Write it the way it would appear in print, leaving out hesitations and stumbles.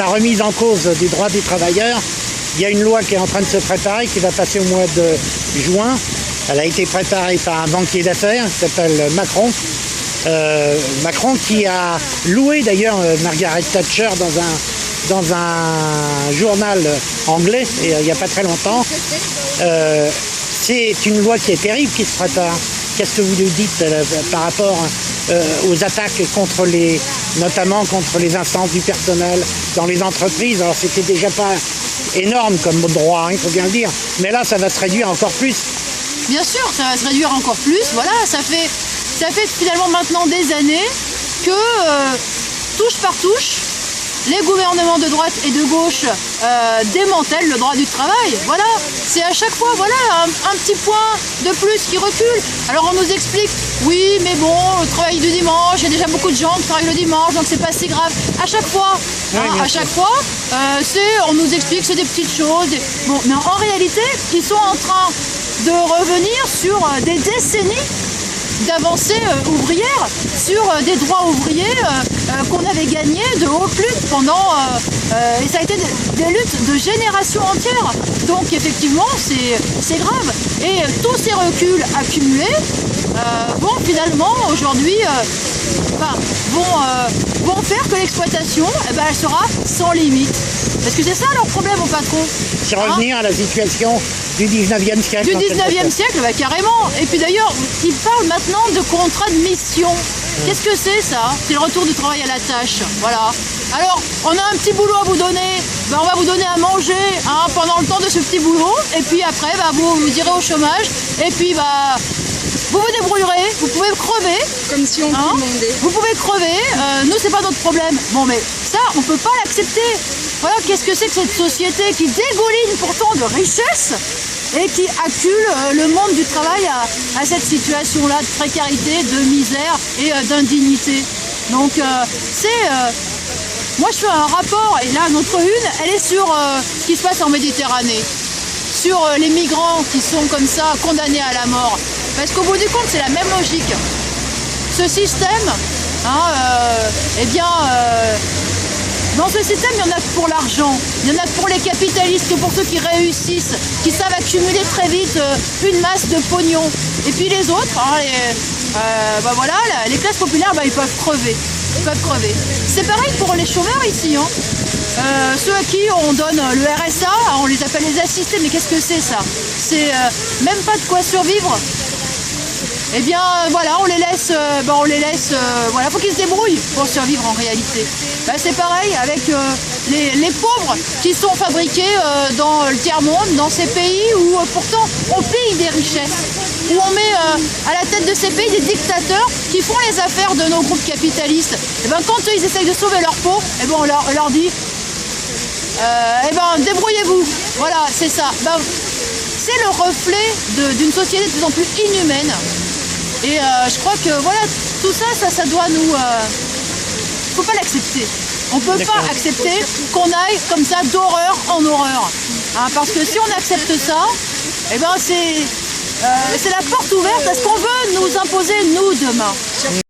La remise en cause des droits des travailleurs, il y a une loi qui est en train de se préparer, qui va passer au mois de juin. Elle a été préparée par un banquier d'affaires qui s'appelle Macron. Macron qui a loué d'ailleurs Margaret Thatcher dans un journal anglais il n'y a pas très longtemps. C'est une loi qui est terrible qui se prépare. Qu'est-ce que vous lui dites par rapport aux attaques notamment contre les instances du personnel dans les entreprises? Alors c'était déjà pas énorme comme droit, il faut bien le dire, mais là ça va se réduire encore plus. Bien sûr, ça va se réduire encore plus. Voilà, ça fait finalement maintenant des années que touche par touche, les gouvernements de droite et de gauche démantèlent le droit du travail. Voilà, c'est à chaque fois un petit point de plus qui recule. Alors on nous explique, oui, mais bon, le travail du dimanche, il y a déjà beaucoup de gens qui travaillent le dimanche, donc c'est pas si grave. À chaque fois, on nous explique que c'est des petites choses. Bon, mais en réalité, ils sont en train de revenir sur des décennies d'avancées ouvrières, sur des droits ouvriers qu'on avait gagnés de haute lutte pendant... et ça a été des luttes de générations entières. Donc effectivement, c'est grave. Et tous ces reculs accumulés vont finalement aujourd'hui vont faire que l'exploitation elle sera sans limite. Parce que c'est ça leur problème au patron. C'est revenir à la situation du 19e siècle. Du 19e siècle, carrément. Et puis d'ailleurs, ils parlent maintenant de contrat de mission. Qu'est-ce que c'est ça? C'est le retour du travail à la tâche. Voilà. Alors, on a un petit boulot à vous donner. On va vous donner à manger pendant le temps de ce petit boulot. Et puis après, vous irez au chômage. Et puis, vous vous débrouillerez. Vous pouvez crever. Comme si on demandait. Vous pouvez crever. Nous, c'est pas notre problème. Bon, mais ça, on peut pas l'accepter. Voilà, qu'est-ce que c'est que cette société qui dégouline pourtant de richesse et qui accule le monde du travail à cette situation-là de précarité, de misère et d'indignité. Donc moi je fais un rapport, et là notre une, elle est sur ce qui se passe en Méditerranée, sur les migrants qui sont comme ça condamnés à la mort. Parce qu'au bout du compte, c'est la même logique. Ce système, dans ce système, il y en a que pour l'argent, il y en a que pour les capitalistes, que pour ceux qui réussissent, qui savent accumuler très vite une masse de pognon. Et puis les autres, les classes populaires, ils peuvent crever. C'est pareil pour les chômeurs ici. Ceux à qui on donne le RSA, on les appelle les assistés, mais qu'est-ce que c'est ça? C'est même pas de quoi survivre. Eh bien voilà, on les laisse, faut qu'ils se débrouillent pour survivre en réalité. C'est pareil avec les pauvres qui sont fabriqués dans le tiers-monde, dans ces pays où pourtant on paye des richesses, où on met à la tête de ces pays des dictateurs qui font les affaires de nos groupes capitalistes. Et quand eux ils essayent de sauver leur peau, on leur dit débrouillez-vous. Voilà, c'est ça. C'est le reflet d'une société de plus en plus inhumaine. Et je crois que tout ça doit nous... faut pas l'accepter. On peut pas accepter qu'on aille comme ça d'horreur en horreur. Parce que si on accepte ça, c'est la porte ouverte à ce qu'on veut nous imposer nous demain.